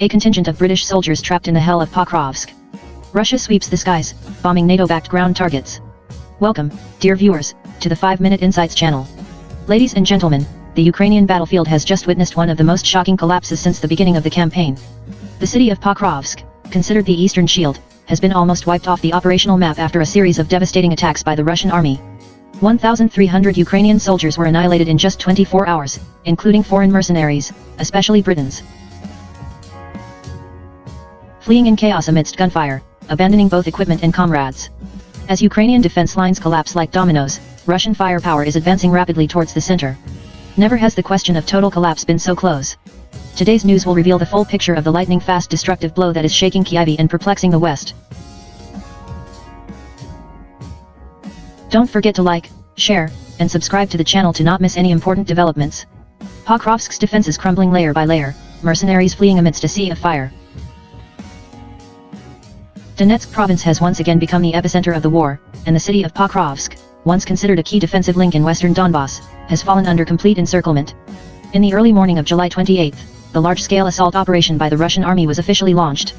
A contingent of British soldiers trapped in the hell of Pokrovsk. Russia sweeps the skies, bombing NATO-backed ground targets. Welcome, dear viewers, to the 5-Minute Insights channel. Ladies and gentlemen, the Ukrainian battlefield has just witnessed one of the most shocking collapses since the beginning of the campaign. The city of Pokrovsk, considered the Eastern Shield, has been almost wiped off the operational map after a series of devastating attacks by the Russian army. 1,300 Ukrainian soldiers were annihilated in just 24 hours, including foreign mercenaries, especially Britons. Fleeing in chaos amidst gunfire, abandoning both equipment and comrades. As Ukrainian defense lines collapse like dominoes, Russian firepower is advancing rapidly towards the center. Never has the question of total collapse been so close. Today's news will reveal the full picture of the lightning-fast destructive blow that is shaking Kyiv and perplexing the West. Don't forget to like, share, and subscribe to the channel to not miss any important developments. Pokrovsk's defenses crumbling layer by layer, mercenaries fleeing amidst a sea of fire. Donetsk province has once again become the epicenter of the war, and the city of Pokrovsk, once considered a key defensive link in western Donbass, has fallen under complete encirclement. In the early morning of July 28, the large-scale assault operation by the Russian army was officially launched.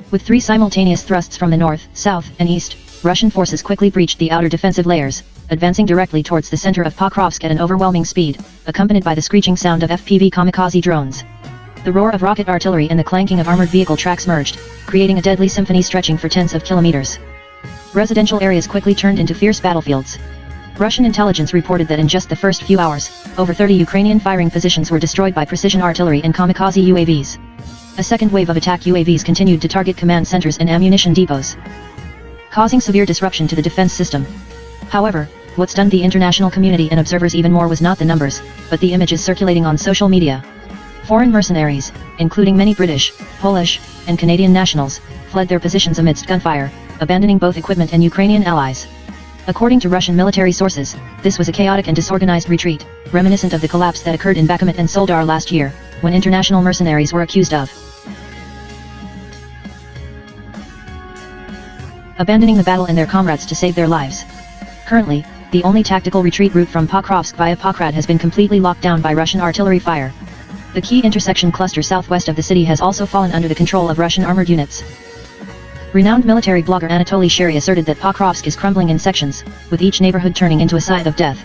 With 3 simultaneous thrusts from the north, south, and east, Russian forces quickly breached the outer defensive layers, advancing directly towards the center of Pokrovsk at an overwhelming speed, accompanied by the screeching sound of FPV kamikaze drones. The roar of rocket artillery and the clanking of armored vehicle tracks merged, creating a deadly symphony stretching for tens of kilometers. Residential areas quickly turned into fierce battlefields. Russian intelligence reported that in just the first few hours, over 30 Ukrainian firing positions were destroyed by precision artillery and kamikaze UAVs. A second wave of attack UAVs continued to target command centers and ammunition depots, causing severe disruption to the defense system. However, what stunned the international community and observers even more was not the numbers, but the images circulating on social media. Foreign mercenaries, including many British, Polish, and Canadian nationals, fled their positions amidst gunfire, abandoning both equipment and Ukrainian allies. According to Russian military sources, this was a chaotic and disorganized retreat, reminiscent of the collapse that occurred in Bakhmut and Soledar last year, when international mercenaries were accused of abandoning the battle and their comrades to save their lives. Currently, the only tactical retreat route from Pokrovsk via Pokrad has been completely locked down by Russian artillery fire. The key intersection cluster southwest of the city has also fallen under the control of Russian armored units. Renowned military blogger Anatoly Sherry asserted that Pokrovsk is crumbling in sections, with each neighborhood turning into a site of death.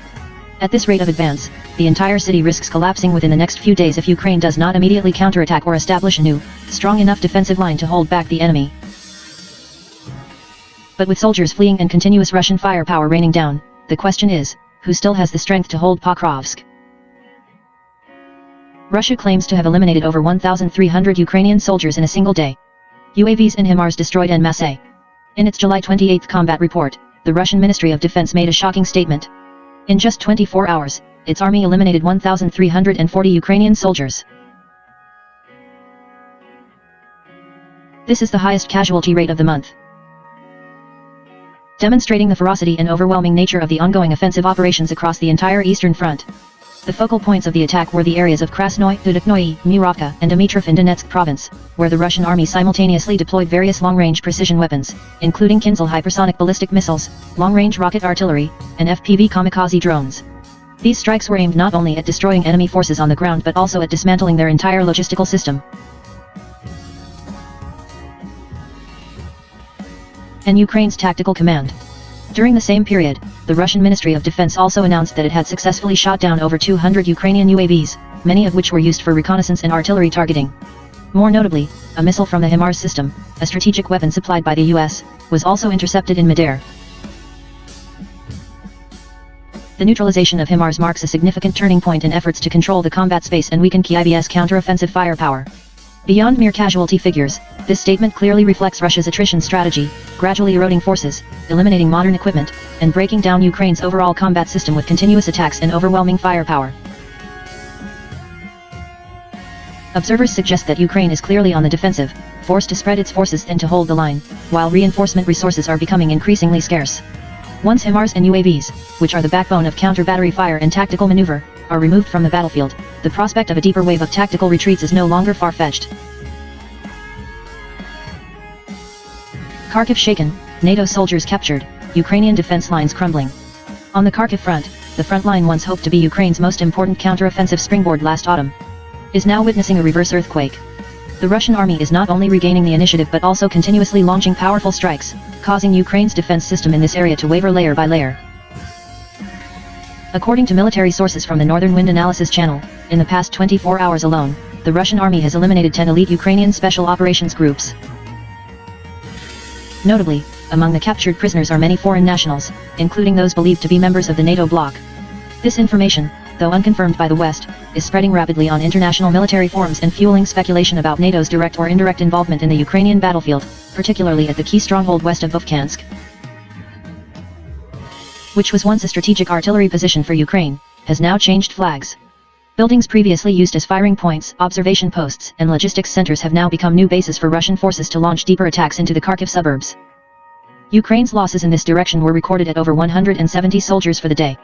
At this rate of advance, the entire city risks collapsing within the next few days if Ukraine does not immediately counterattack or establish a new, strong enough defensive line to hold back the enemy. But with soldiers fleeing and continuous Russian firepower raining down, the question is, who still has the strength to hold Pokrovsk? Russia claims to have eliminated over 1,300 Ukrainian soldiers in a single day. UAVs and HIMARS destroyed en masse. In its July 28 combat report, the Russian Ministry of Defense made a shocking statement. In just 24 hours, its army eliminated 1,340 Ukrainian soldiers. This is the highest casualty rate of the month, demonstrating the ferocity and overwhelming nature of the ongoing offensive operations across the entire Eastern Front. The focal points of the attack were the areas of Krasnoy, Dudoknoye, Murovka, and Dmitrov in Donetsk province, where the Russian army simultaneously deployed various long-range precision weapons, including Kinzhal hypersonic ballistic missiles, long-range rocket artillery, and FPV kamikaze drones. These strikes were aimed not only at destroying enemy forces on the ground but also at dismantling their entire logistical system. And Ukraine's tactical command. During the same period, the Russian Ministry of Defense also announced that it had successfully shot down over 200 Ukrainian UAVs, many of which were used for reconnaissance and artillery targeting. More notably, a missile from the HIMARS system, a strategic weapon supplied by the US, was also intercepted in midair. The neutralization of HIMARS marks a significant turning point in efforts to control the combat space and weaken Kyiv's counteroffensive firepower. Beyond mere casualty figures, this statement clearly reflects Russia's attrition strategy, gradually eroding forces, eliminating modern equipment, and breaking down Ukraine's overall combat system with continuous attacks and overwhelming firepower. Observers suggest that Ukraine is clearly on the defensive, forced to spread its forces thin to hold the line, while reinforcement resources are becoming increasingly scarce. Once HIMARS and UAVs, which are the backbone of counter-battery fire and tactical maneuver, are removed from the battlefield, the prospect of a deeper wave of tactical retreats is no longer far-fetched. Kharkiv shaken, NATO soldiers captured, Ukrainian defense lines crumbling. On the Kharkiv front, the front line once hoped to be Ukraine's most important counter-offensive springboard last autumn, is now witnessing a reverse earthquake. The Russian army is not only regaining the initiative but also continuously launching powerful strikes, causing Ukraine's defense system in this area to waver layer by layer. According to military sources from the Northern Wind Analysis Channel, in the past 24 hours alone, the Russian army has eliminated 10 elite Ukrainian special operations groups. Notably, among the captured prisoners are many foreign nationals, including those believed to be members of the NATO bloc. This information, though unconfirmed by the West, is spreading rapidly on international military forums and fueling speculation about NATO's direct or indirect involvement in the Ukrainian battlefield, particularly at the key stronghold west of Vovkansk, which was once a strategic artillery position for Ukraine, has now changed flags. Buildings previously used as firing points, observation posts, and logistics centers have now become new bases for Russian forces to launch deeper attacks into the Kharkiv suburbs. Ukraine's losses in this direction were recorded at over 170 soldiers for the day.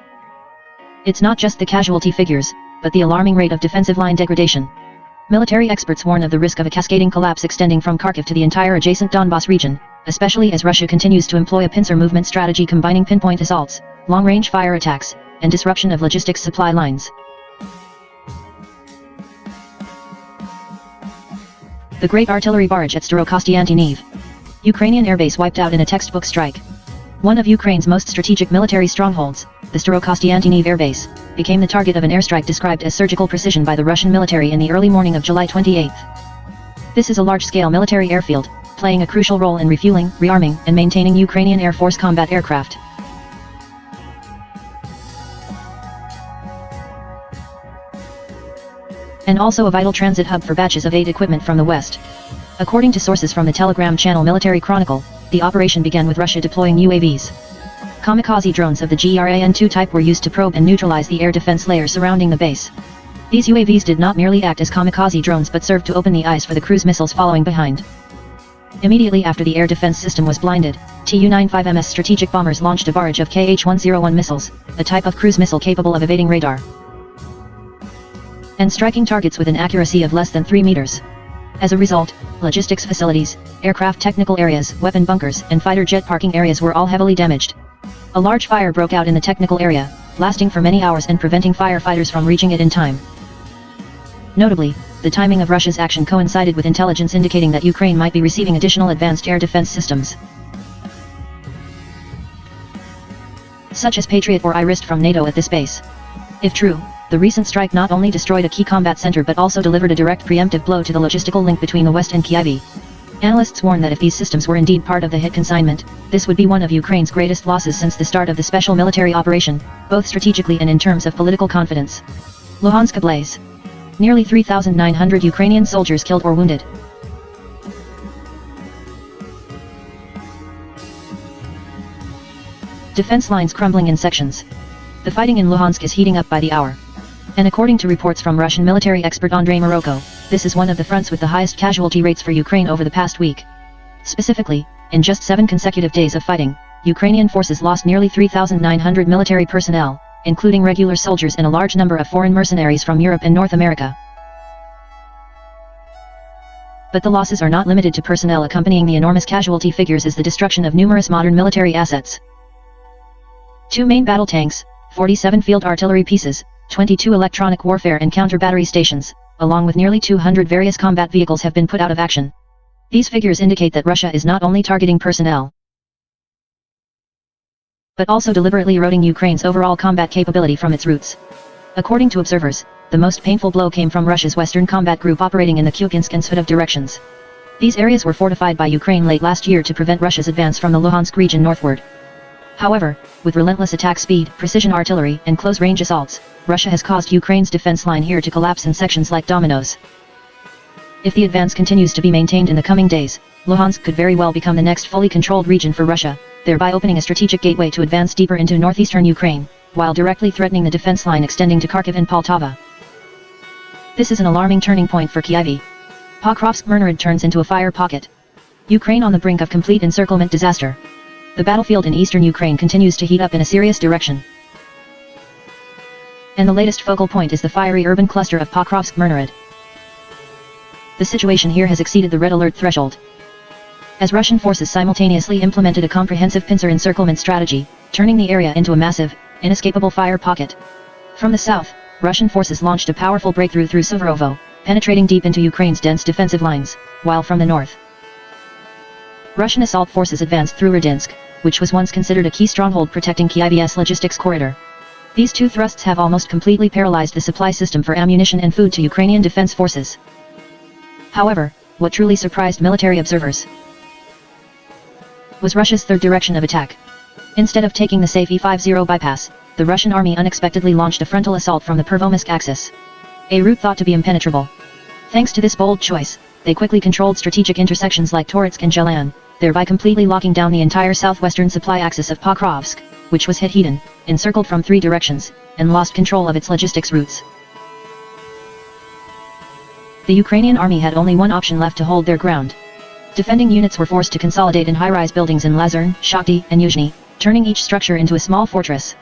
It's not just the casualty figures, but the alarming rate of defensive line degradation. Military experts warn of the risk of a cascading collapse extending from Kharkiv to the entire adjacent Donbas region, especially as Russia continues to employ a pincer movement strategy combining pinpoint assaults, long-range fire attacks, and disruption of logistics supply lines. The Great Artillery Barrage at Starokostiantyniv. Ukrainian airbase wiped out in a textbook strike. One of Ukraine's most strategic military strongholds, the Starokostiantyniv Airbase, became the target of an airstrike described as surgical precision by the Russian military in the early morning of July 28. This is a large-scale military airfield, playing a crucial role in refueling, rearming, and maintaining Ukrainian Air Force combat aircraft. And also a vital transit hub for batches of aid equipment from the West. According to sources from the Telegram channel Military Chronicle, the operation began with Russia deploying UAVs. Kamikaze drones of the GRAN-2 type were used to probe and neutralize the air defense layer surrounding the base. These UAVs did not merely act as kamikaze drones but served to open the eyes for the cruise missiles following behind. Immediately after the air defense system was blinded, Tu-95MS strategic bombers launched a barrage of Kh-101 missiles, a type of cruise missile capable of evading radar and striking targets with an accuracy of less than 3 meters. As a result, logistics facilities, aircraft technical areas, weapon bunkers, and fighter jet parking areas were all heavily damaged. A large fire broke out in the technical area, lasting for many hours and preventing firefighters from reaching it in time. Notably, the timing of Russia's action coincided with intelligence indicating that Ukraine might be receiving additional advanced air defense systems, such as Patriot or IRIS from NATO at this base. If true, the recent strike not only destroyed a key combat center but also delivered a direct preemptive blow to the logistical link between the West and Kyiv. Analysts warn that if these systems were indeed part of the hit consignment, this would be one of Ukraine's greatest losses since the start of the special military operation, both strategically and in terms of political confidence. Luhansk ablaze. Nearly 3,900 Ukrainian soldiers killed or wounded. Defense lines crumbling in sections. The fighting in Luhansk is heating up by the hour. And according to reports from Russian military expert Andrei Morocco, this is one of the fronts with the highest casualty rates for Ukraine over the past week. Specifically, in just 7 consecutive days of fighting, Ukrainian forces lost nearly 3,900 military personnel, including regular soldiers and a large number of foreign mercenaries from Europe and North America. But the losses are not limited to personnel. Accompanying the enormous casualty figures is the destruction of numerous modern military assets. 2 main battle tanks, 47 field artillery pieces, 22 electronic warfare and counter-battery stations, along with nearly 200 various combat vehicles have been put out of action. These figures indicate that Russia is not only targeting personnel, but also deliberately eroding Ukraine's overall combat capability from its roots. According to observers, the most painful blow came from Russia's Western Combat Group operating in the Kupiansk and Svitov directions. These areas were fortified by Ukraine late last year to prevent Russia's advance from the Luhansk region northward. However, with relentless attack speed, precision artillery, and close-range assaults, Russia has caused Ukraine's defense line here to collapse in sections like dominoes. If the advance continues to be maintained in the coming days, Luhansk could very well become the next fully controlled region for Russia, thereby opening a strategic gateway to advance deeper into northeastern Ukraine, while directly threatening the defense line extending to Kharkiv and Poltava. This is an alarming turning point for Kyiv. Pokrovsk Collapse turns into a fire pocket. Ukraine on the brink of complete encirclement disaster. The battlefield in eastern Ukraine continues to heat up in a serious direction. And the latest focal point is the fiery urban cluster of Pokrovsk Collapse. The situation here has exceeded the red alert threshold, as Russian forces simultaneously implemented a comprehensive pincer encirclement strategy, turning the area into a massive, inescapable fire pocket. From the south, Russian forces launched a powerful breakthrough through Suvarovo, penetrating deep into Ukraine's dense defensive lines, while from the north, Russian assault forces advanced through Radinsk, which was once considered a key stronghold protecting Kyiv's logistics corridor. These two thrusts have almost completely paralyzed the supply system for ammunition and food to Ukrainian defense forces. However, what truly surprised military observers was Russia's third direction of attack. Instead of taking the safe E50 bypass, the Russian army unexpectedly launched a frontal assault from the Pervomysk axis, a route thought to be impenetrable. Thanks to this bold choice, they quickly controlled strategic intersections like Toretsk and Zhelan, thereby completely locking down the entire southwestern supply axis of Pokrovsk, which was hit head-on, encircled from three directions, and lost control of its logistics routes. The Ukrainian army had only one option left to hold their ground. Defending units were forced to consolidate in high-rise buildings in Lazern, Shakhty, and Yuzhny, turning each structure into a small fortress.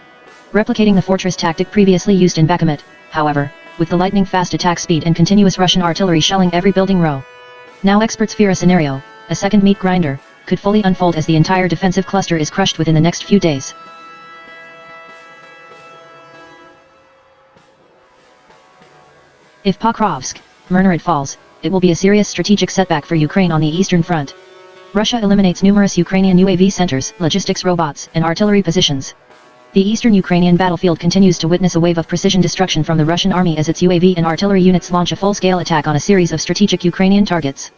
Replicating the fortress tactic previously used in Bakhmut, however, with the lightning-fast attack speed and continuous Russian artillery shelling every building row. Now experts fear a scenario, a second meat grinder, could fully unfold as the entire defensive cluster is crushed within the next few days. If Pokrovsk, Mernarod falls, it will be a serious strategic setback for Ukraine on the eastern front. Russia eliminates numerous Ukrainian UAV centers, logistics robots, and artillery positions. The eastern Ukrainian battlefield continues to witness a wave of precision destruction from the Russian army as its UAV and artillery units launch a full-scale attack on a series of strategic Ukrainian targets.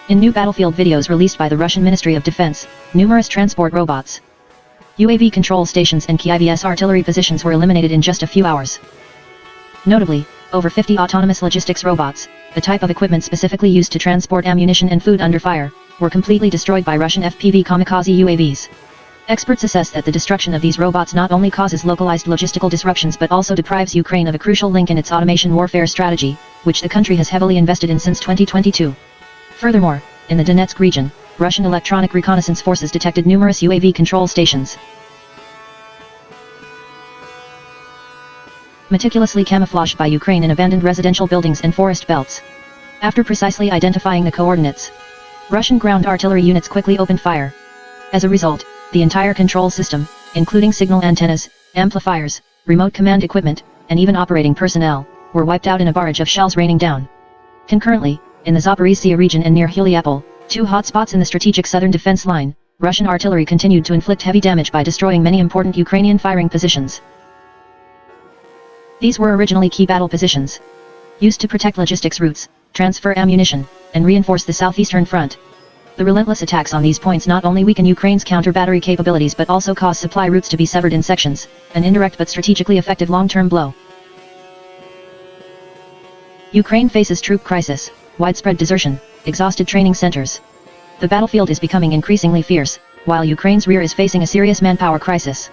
In new battlefield videos released by the Russian Ministry of Defense, numerous transport robots, UAV control stations and Kyiv's artillery positions were eliminated in just a few hours. Notably, over 50 autonomous logistics robots, a type of equipment specifically used to transport ammunition and food under fire, were completely destroyed by Russian FPV kamikaze UAVs. Experts assess that the destruction of these robots not only causes localized logistical disruptions but also deprives Ukraine of a crucial link in its automation warfare strategy, which the country has heavily invested in since 2022. Furthermore, in the Donetsk region, Russian electronic reconnaissance forces detected numerous UAV control stations, meticulously camouflaged by Ukraine in abandoned residential buildings and forest belts. After precisely identifying the coordinates, Russian ground artillery units quickly opened fire. As a result, the entire control system, including signal antennas, amplifiers, remote command equipment, and even operating personnel, were wiped out in a barrage of shells raining down. Concurrently, in the Zaporizhzhia region and near Heliopol, two hotspots in the strategic southern defense line, Russian artillery continued to inflict heavy damage by destroying many important Ukrainian firing positions. These were originally key battle positions, used to protect logistics routes, transfer ammunition, and reinforce the southeastern front. The relentless attacks on these points not only weaken Ukraine's counter-battery capabilities but also cause supply routes to be severed in sections, an indirect but strategically effective long-term blow. Ukraine faces troop crisis, widespread desertion, exhausted training centers. The battlefield is becoming increasingly fierce, while Ukraine's rear is facing a serious manpower crisis.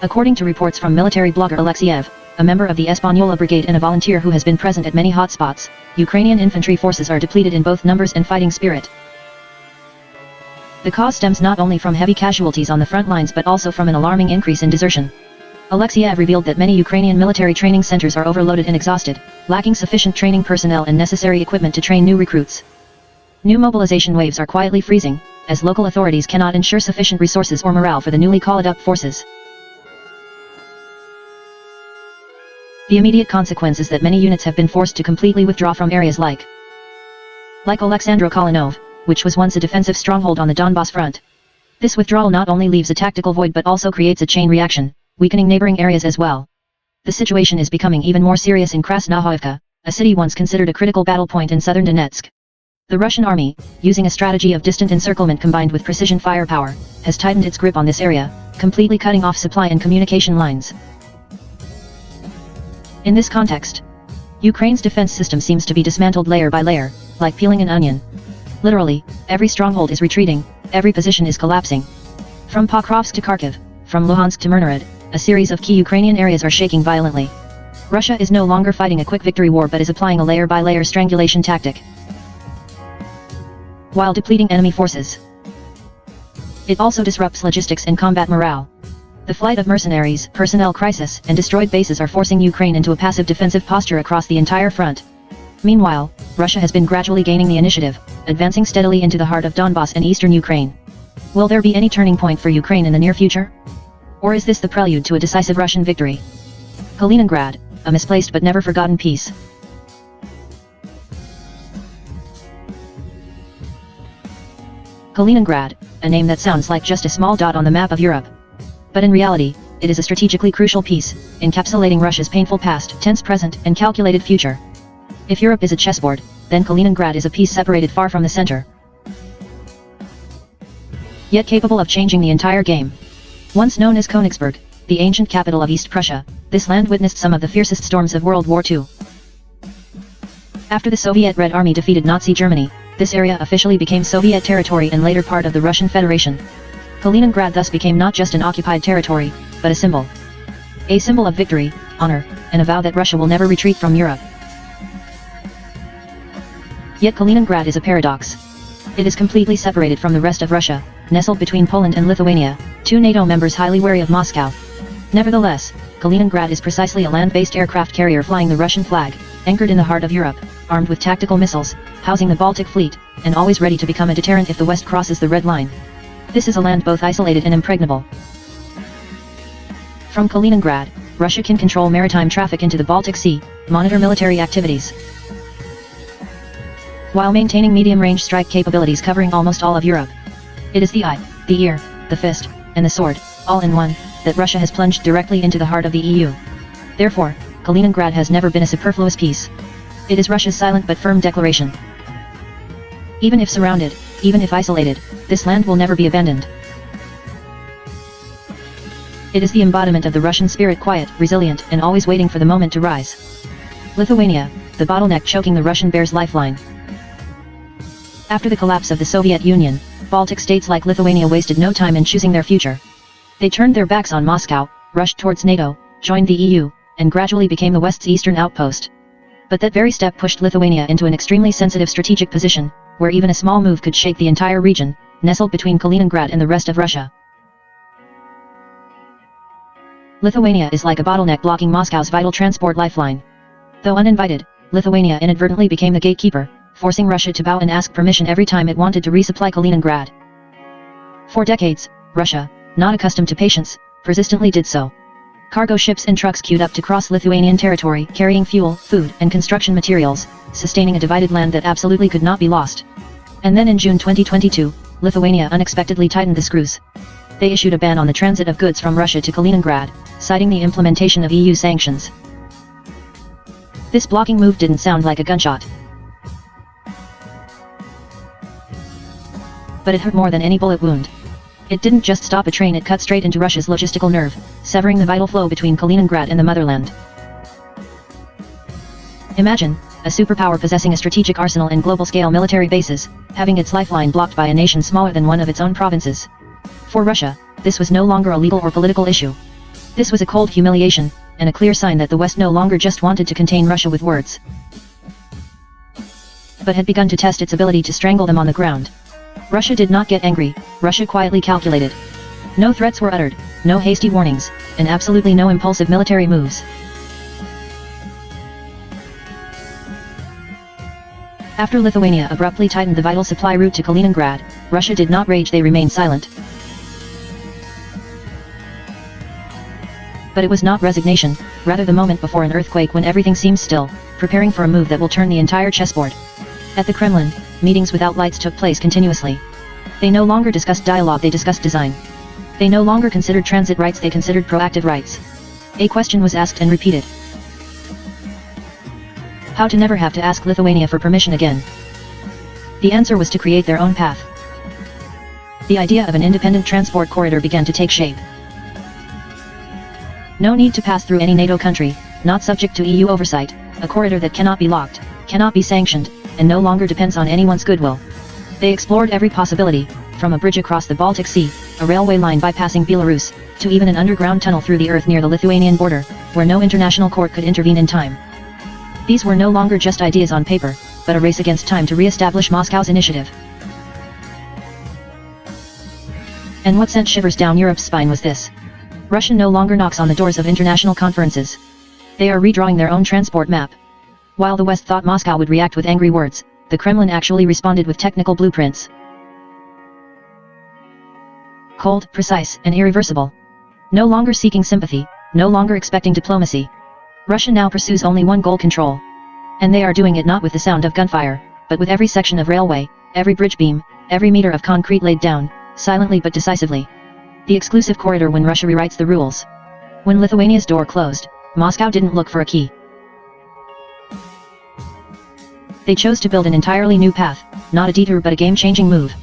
According to reports from military blogger Alexiev, a member of the Española Brigade and a volunteer who has been present at many hotspots, Ukrainian infantry forces are depleted in both numbers and fighting spirit. The cause stems not only from heavy casualties on the front lines but also from an alarming increase in desertion. Alexiev revealed that many Ukrainian military training centers are overloaded and exhausted, lacking sufficient training personnel and necessary equipment to train new recruits. New mobilization waves are quietly freezing, as local authorities cannot ensure sufficient resources or morale for the newly called-up forces. The immediate consequence is that many units have been forced to completely withdraw from areas like Alexandro-Kolinov, which was once a defensive stronghold on the Donbas front. This withdrawal not only leaves a tactical void but also creates a chain reaction, weakening neighboring areas as well. The situation is becoming even more serious in Krasnohoivka, a city once considered a critical battle point in southern Donetsk. The Russian army, using a strategy of distant encirclement combined with precision firepower, has tightened its grip on this area, completely cutting off supply and communication lines. In this context, Ukraine's defense system seems to be dismantled layer by layer, like peeling an onion. Literally, every stronghold is retreating, every position is collapsing. From Pokrovsk to Kharkiv, from Luhansk to Mernarod, a series of key Ukrainian areas are shaking violently. Russia is no longer fighting a quick victory war but is applying a layer-by-layer strangulation tactic, while depleting enemy forces. It also disrupts logistics and combat morale. The flight of mercenaries, personnel crisis, and destroyed bases are forcing Ukraine into a passive defensive posture across the entire front. Meanwhile, Russia has been gradually gaining the initiative, advancing steadily into the heart of Donbas and eastern Ukraine. Will there be any turning point for Ukraine in the near future? Or is this the prelude to a decisive Russian victory? Kaliningrad, a misplaced but never forgotten peace. Kaliningrad, a name that sounds like just a small dot on the map of Europe. But in reality, it is a strategically crucial piece, encapsulating Russia's painful past, tense present, and calculated future. If Europe is a chessboard, then Kaliningrad is a piece separated far from the center, yet capable of changing the entire game. Once known as Königsberg, the ancient capital of East Prussia, this land witnessed some of the fiercest storms of World War II. After the Soviet Red Army defeated Nazi Germany, this area officially became Soviet territory and later part of the Russian Federation. Kaliningrad thus became not just an occupied territory, but a symbol. A symbol of victory, honor, and a vow that Russia will never retreat from Europe. Yet Kaliningrad is a paradox. It is completely separated from the rest of Russia, nestled between Poland and Lithuania, two NATO members highly wary of Moscow. Nevertheless, Kaliningrad is precisely a land-based aircraft carrier flying the Russian flag, anchored in the heart of Europe, armed with tactical missiles, housing the Baltic Fleet, and always ready to become a deterrent if the West crosses the Red Line. This is a land both isolated and impregnable. From Kaliningrad, Russia can control maritime traffic into the Baltic Sea, monitor military activities, while maintaining medium-range strike capabilities covering almost all of Europe. It is the eye, the ear, the fist, and the sword, all in one, that Russia has plunged directly into the heart of the EU. Therefore, Kaliningrad has never been a superfluous piece. It is Russia's silent but firm declaration. Even if surrounded, even if isolated, this land will never be abandoned. It is the embodiment of the Russian spirit, quiet, resilient, and always waiting for the moment to rise. Lithuania, the bottleneck choking the Russian bear's lifeline. After the collapse of the Soviet Union, Baltic states like Lithuania wasted no time in choosing their future. They turned their backs on Moscow, rushed towards NATO, joined the EU, and gradually became the West's eastern outpost. But that very step pushed Lithuania into an extremely sensitive strategic position, where even a small move could shake the entire region, nestled between Kaliningrad and the rest of Russia. Lithuania is like a bottleneck blocking Moscow's vital transport lifeline. Though uninvited, Lithuania inadvertently became the gatekeeper, forcing Russia to bow and ask permission every time it wanted to resupply Kaliningrad. For decades, Russia, not accustomed to patience, persistently did so. Cargo ships and trucks queued up to cross Lithuanian territory, carrying fuel, food, and construction materials, sustaining a divided land that absolutely could not be lost. And then in June 2022, Lithuania unexpectedly tightened the screws. They issued a ban on the transit of goods from Russia to Kaliningrad, citing the implementation of EU sanctions. This blocking move didn't sound like a gunshot, but it hurt more than any bullet wound. It didn't just stop a train, it cut straight into Russia's logistical nerve, severing the vital flow between Kaliningrad and the motherland. Imagine, a superpower possessing a strategic arsenal and global-scale military bases, having its lifeline blocked by a nation smaller than one of its own provinces. For Russia, this was no longer a legal or political issue. This was a cold humiliation, and a clear sign that the West no longer just wanted to contain Russia with words, but had begun to test its ability to strangle them on the ground. Russia did not get angry, Russia quietly calculated. No threats were uttered, no hasty warnings, and absolutely no impulsive military moves. After Lithuania abruptly tightened the vital supply route to Kaliningrad, Russia did not rage, they remained silent. But it was not resignation, rather the moment before an earthquake when everything seems still, preparing for a move that will turn the entire chessboard. At the Kremlin, meetings without lights took place continuously. They no longer discussed dialogue, they discussed design. They no longer considered transit rights, they considered proactive rights. A question was asked and repeated: how to never have to ask Lithuania for permission again. The answer was to create their own path. The idea of an independent transport corridor began to take shape. No need to pass through any NATO country, not subject to EU oversight, a corridor that cannot be locked, cannot be sanctioned, and no longer depends on anyone's goodwill. They explored every possibility, from a bridge across the Baltic Sea, a railway line bypassing Belarus, to even an underground tunnel through the earth near the Lithuanian border, where no international court could intervene in time. These were no longer just ideas on paper, but a race against time to re-establish Moscow's initiative. And what sent shivers down Europe's spine was this: Russia no longer knocks on the doors of international conferences. They are redrawing their own transport map. While the West thought Moscow would react with angry words, the Kremlin actually responded with technical blueprints. Cold, precise, and irreversible. No longer seeking sympathy, no longer expecting diplomacy. Russia now pursues only one goal: control. And they are doing it not with the sound of gunfire, but with every section of railway, every bridge beam, every meter of concrete laid down, silently but decisively. The exclusive corridor when Russia rewrites the rules. When Lithuania's door closed, Moscow didn't look for a key. They chose to build an entirely new path, not a detour but a game-changing move.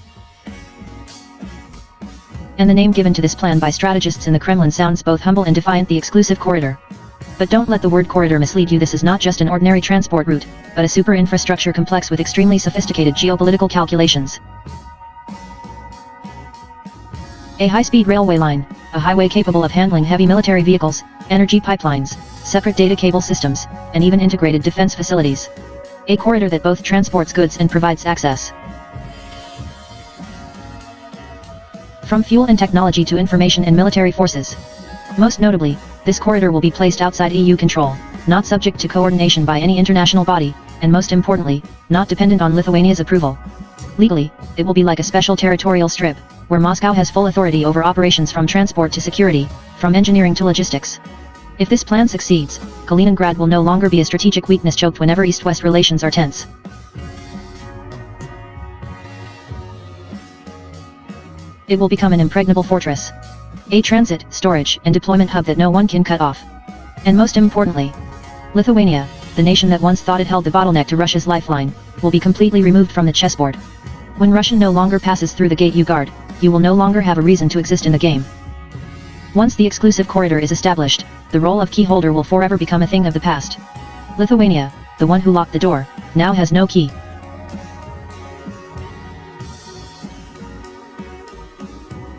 And the name given to this plan by strategists in the Kremlin sounds both humble and defiant: the exclusive corridor. But don't let the word corridor mislead you. This is not just an ordinary transport route, but a super infrastructure complex with extremely sophisticated geopolitical calculations. A high-speed railway line, a highway capable of handling heavy military vehicles, energy pipelines, separate data cable systems, and even integrated defense facilities. A corridor that both transports goods and provides access. From fuel and technology to information and military forces. Most notably, this corridor will be placed outside EU control, not subject to coordination by any international body, and most importantly, not dependent on Lithuania's approval. Legally, it will be like a special territorial strip, where Moscow has full authority over operations from transport to security, from engineering to logistics. If this plan succeeds, Kaliningrad will no longer be a strategic weakness choked whenever East-West relations are tense. It will become an impregnable fortress. A transit, storage, and deployment hub that no one can cut off. And most importantly, Lithuania, the nation that once thought it held the bottleneck to Russia's lifeline, will be completely removed from the chessboard. When Russia no longer passes through the gate you guard, you will no longer have a reason to exist in the game. Once the exclusive corridor is established, the role of key holder will forever become a thing of the past. Lithuania, the one who locked the door, now has no key.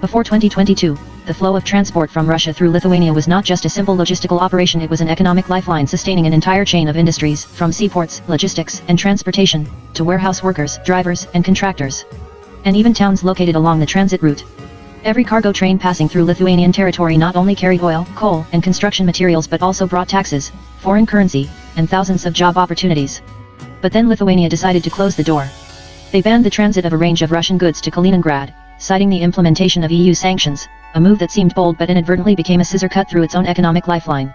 Before 2022, the flow of transport from Russia through Lithuania was not just a simple logistical operation, it was an economic lifeline sustaining an entire chain of industries, from seaports, logistics, and transportation, to warehouse workers, drivers, and contractors. And even towns located along the transit route. Every cargo train passing through Lithuanian territory not only carried oil, coal, and construction materials but also brought taxes, foreign currency, and thousands of job opportunities. But then Lithuania decided to close the door. They banned the transit of a range of Russian goods to Kaliningrad, citing the implementation of EU sanctions, a move that seemed bold but inadvertently became a scissor cut through its own economic lifeline.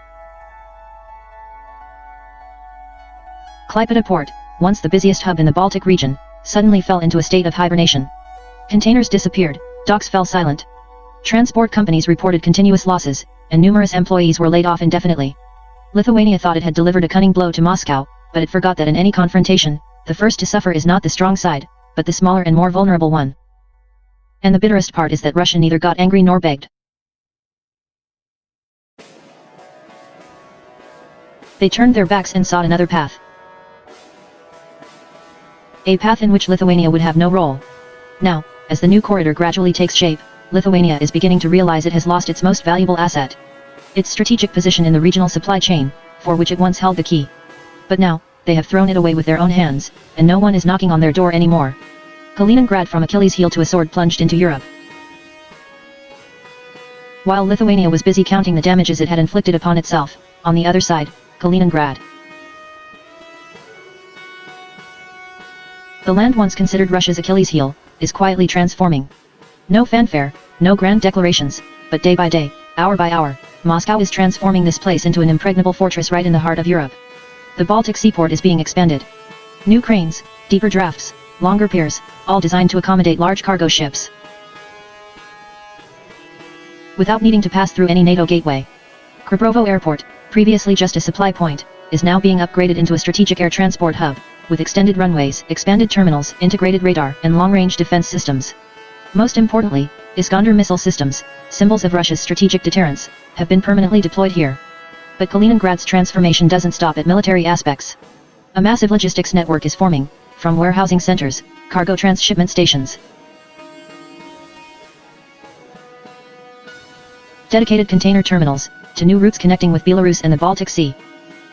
Klaipėda port, once the busiest hub in the Baltic region, suddenly fell into a state of hibernation. Containers disappeared, docks fell silent. Transport companies reported continuous losses, and numerous employees were laid off indefinitely. Lithuania thought it had delivered a cunning blow to Moscow, but it forgot that in any confrontation, the first to suffer is not the strong side, but the smaller and more vulnerable one. And the bitterest part is that Russia neither got angry nor begged. They turned their backs and sought another path. A path in which Lithuania would have no role. Now, as the new corridor gradually takes shape, Lithuania is beginning to realize it has lost its most valuable asset. Its strategic position in the regional supply chain, for which it once held the key. But now, they have thrown it away with their own hands, and no one is knocking on their door anymore. Kaliningrad from Achilles' heel to a sword plunged into Europe. While Lithuania was busy counting the damages it had inflicted upon itself, on the other side, Kaliningrad. The land once considered Russia's Achilles' heel, is quietly transforming. No fanfare, no grand declarations, but day by day, hour by hour, Moscow is transforming this place into an impregnable fortress right in the heart of Europe. The Baltic seaport is being expanded. New cranes, deeper drafts, longer piers, all designed to accommodate large cargo ships. Without needing to pass through any NATO gateway. Kharkiv Airport, previously just a supply point, is now being upgraded into a strategic air transport hub, with extended runways, expanded terminals, integrated radar, and long-range defense systems. Most importantly, Iskander missile systems, symbols of Russia's strategic deterrence, have been permanently deployed here. But Kaliningrad's transformation doesn't stop at military aspects. A massive logistics network is forming, from warehousing centers, cargo transshipment stations, dedicated container terminals, to new routes connecting with Belarus and the Baltic Sea.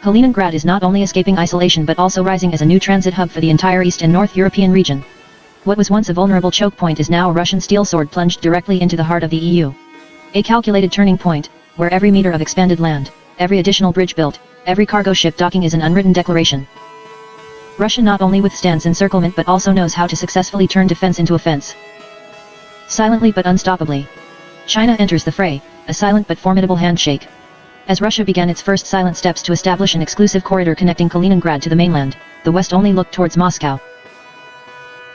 Kaliningrad is not only escaping isolation but also rising as a new transit hub for the entire East and North European region. What was once a vulnerable choke point is now a Russian steel sword plunged directly into the heart of the EU. A calculated turning point, where every meter of expanded land, every additional bridge built, every cargo ship docking is an unwritten declaration. Russia not only withstands encirclement but also knows how to successfully turn defense into offense. Silently but unstoppably. China enters the fray, a silent but formidable handshake. As Russia began its first silent steps to establish an exclusive corridor connecting Kaliningrad to the mainland, the West only looked towards Moscow.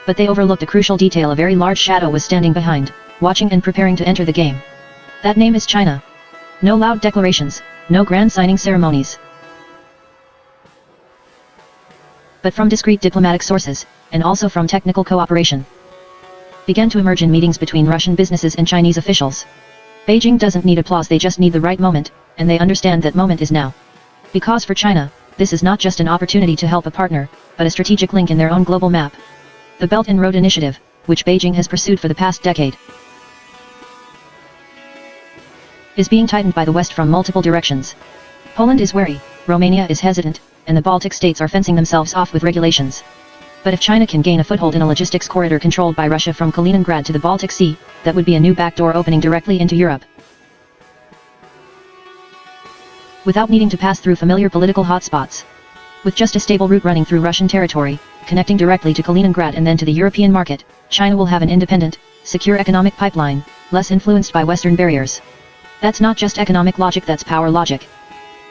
But they overlooked a crucial detail: a very large shadow was standing behind, watching and preparing to enter the game. That name is China. No loud declarations, no grand signing ceremonies. But from discreet diplomatic sources, and also from technical cooperation, began to emerge in meetings between Russian businesses and Chinese officials. Beijing doesn't need applause, they just need the right moment, and they understand that moment is now. Because for China, this is not just an opportunity to help a partner, but a strategic link in their own global map. The Belt and Road Initiative, which Beijing has pursued for the past decade, is being tightened by the West from multiple directions. Poland is wary, Romania is hesitant, and the Baltic states are fencing themselves off with regulations. But if China can gain a foothold in a logistics corridor controlled by Russia from Kaliningrad to the Baltic Sea, that would be a new backdoor opening directly into Europe, without needing to pass through familiar political hotspots. With just a stable route running through Russian territory, connecting directly to Kaliningrad and then to the European market, China will have an independent, secure economic pipeline, less influenced by Western barriers. That's not just economic logic, that's power logic.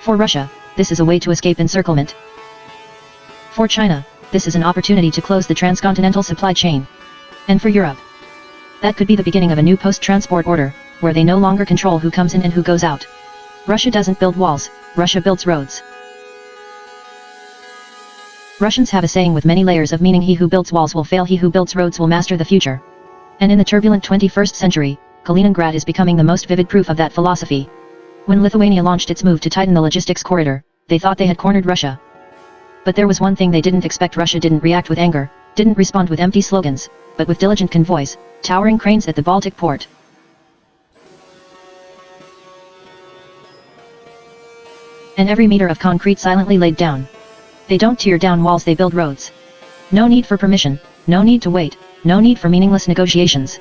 For Russia, this is a way to escape encirclement. For China, this is an opportunity to close the transcontinental supply chain. And for Europe, that could be the beginning of a new post-transport order, where they no longer control who comes in and who goes out. Russia doesn't build walls, Russia builds roads. Russians have a saying with many layers of meaning: he who builds walls will fail, he who builds roads will master the future. And in the turbulent 21st century, Kaliningrad is becoming the most vivid proof of that philosophy. When Lithuania launched its move to tighten the logistics corridor, they thought they had cornered Russia. But there was one thing they didn't expect: Russia didn't react with anger, didn't respond with empty slogans, but with diligent convoys, towering cranes at the Baltic port. And every meter of concrete silently laid down. They don't tear down walls, they build roads. No need for permission, no need to wait, no need for meaningless negotiations.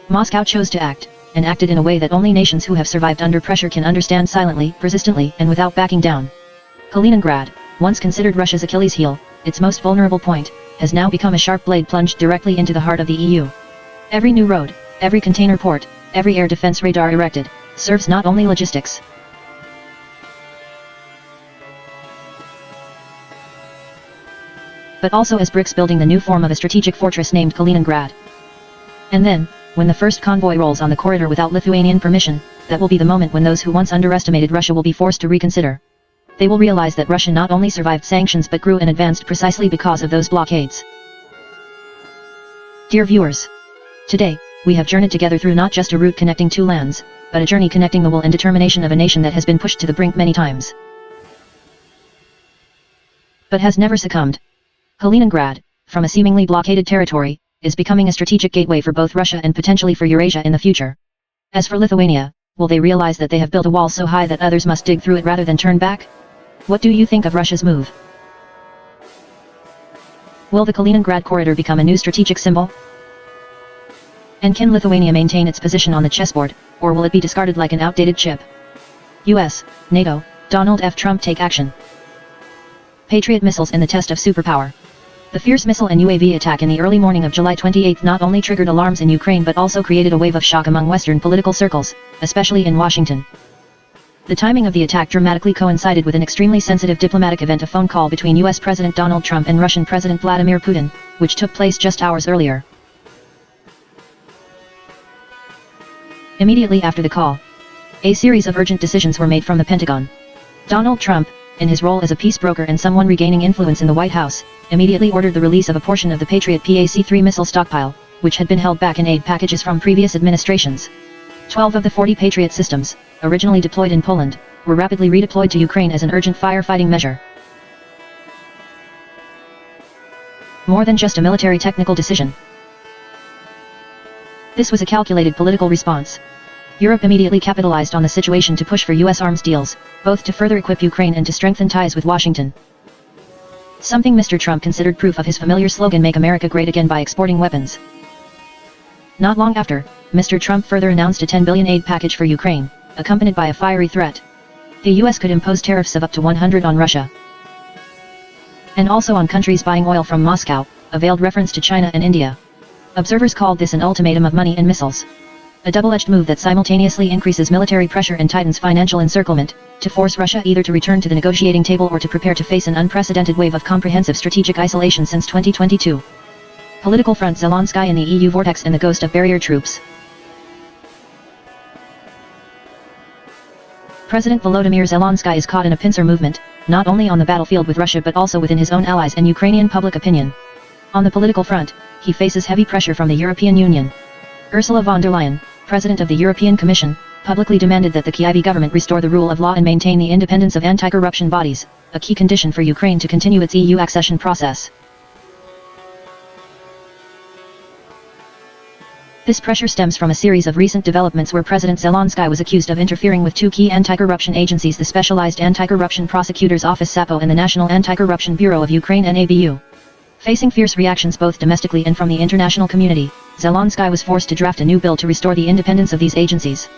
Moscow chose to act, and acted in a way that only nations who have survived under pressure can understand: silently, persistently, and without backing down. Kaliningrad, once considered Russia's Achilles heel, its most vulnerable point, has now become a sharp blade plunged directly into the heart of the EU. Every new road, every container port, every air defense radar erected, serves not only logistics, but also as bricks building the new form of a strategic fortress named Kaliningrad. And then, when the first convoy rolls on the corridor without Lithuanian permission, that will be the moment when those who once underestimated Russia will be forced to reconsider. They will realize that Russia not only survived sanctions but grew and advanced precisely because of those blockades. Dear viewers, today, we have journeyed together through not just a route connecting two lands, but a journey connecting the will and determination of a nation that has been pushed to the brink many times, but has never succumbed. Kaliningrad, from a seemingly blockaded territory, is becoming a strategic gateway for both Russia and potentially for Eurasia in the future. As for Lithuania, will they realize that they have built a wall so high that others must dig through it rather than turn back? What do you think of Russia's move? Will the Kaliningrad corridor become a new strategic symbol? And can Lithuania maintain its position on the chessboard, or will it be discarded like an outdated chip? US, NATO, Donald F. Trump take action. Patriot Missiles in the test of superpower. The fierce missile and UAV attack in the early morning of July 28 not only triggered alarms in Ukraine but also created a wave of shock among Western political circles, especially in Washington. The timing of the attack dramatically coincided with an extremely sensitive diplomatic event, a phone call between US President Donald Trump and Russian President Vladimir Putin, which took place just hours earlier. Immediately after the call, a series of urgent decisions were made from the Pentagon. Donald Trump, in his role as a peace broker and someone regaining influence in the White House, immediately ordered the release of a portion of the Patriot PAC-3 missile stockpile, which had been held back in aid packages from previous administrations. 12 of the 40 Patriot systems, originally deployed in Poland, were rapidly redeployed to Ukraine as an urgent firefighting measure. More than just a military technical decision. This was a calculated political response. Europe immediately capitalized on the situation to push for US arms deals, both to further equip Ukraine and to strengthen ties with Washington. Something Mr. Trump considered proof of his familiar slogan, "Make America Great Again," by exporting weapons. Not long after, Mr. Trump further announced a $10 billion aid package for Ukraine, accompanied by a fiery threat. The US could impose tariffs of up to 100 on Russia, and also on countries buying oil from Moscow, a veiled reference to China and India. Observers called this an ultimatum of money and missiles. A double-edged move that simultaneously increases military pressure and tightens financial encirclement, to force Russia either to return to the negotiating table or to prepare to face an unprecedented wave of comprehensive strategic isolation since 2022. Political front: Zelensky in the EU vortex and the ghost of barrier troops. President Volodymyr Zelensky is caught in a pincer movement, not only on the battlefield with Russia but also within his own allies and Ukrainian public opinion. On the political front, he faces heavy pressure from the European Union. Ursula von der Leyen, President of the European Commission, publicly demanded that the Kyiv government restore the rule of law and maintain the independence of anti-corruption bodies, a key condition for Ukraine to continue its EU accession process. This pressure stems from a series of recent developments where President Zelensky was accused of interfering with two key anti-corruption agencies, the Specialized Anti-Corruption Prosecutor's Office SAPO and the National Anti-Corruption Bureau of Ukraine NABU. Facing fierce reactions both domestically and from the international community, Zelensky was forced to draft a new bill to restore the independence of these agencies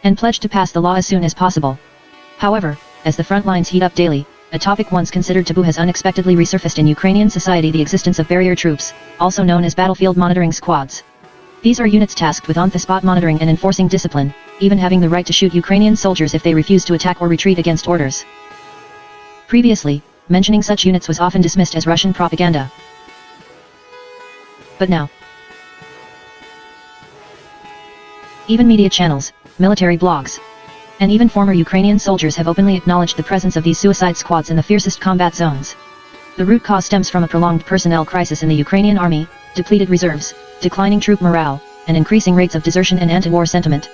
and pledged to pass the law as soon as possible. However, as the front lines heat up daily, a topic once considered taboo has unexpectedly resurfaced in Ukrainian society: the existence of barrier troops, also known as battlefield monitoring squads. These are units tasked with on-the-spot monitoring and enforcing discipline, even having the right to shoot Ukrainian soldiers if they refuse to attack or retreat against orders. Previously, mentioning such units was often dismissed as Russian propaganda. But now, even media channels, military blogs, and even former Ukrainian soldiers have openly acknowledged the presence of these suicide squads in the fiercest combat zones. The root cause stems from a prolonged personnel crisis in the Ukrainian army, depleted reserves, declining troop morale, and increasing rates of desertion and anti-war sentiment.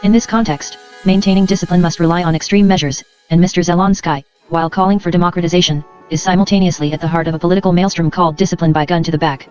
In this context, maintaining discipline must rely on extreme measures, and Mr. Zelensky, while calling for democratization, is simultaneously at the heart of a political maelstrom called discipline by gun to the back.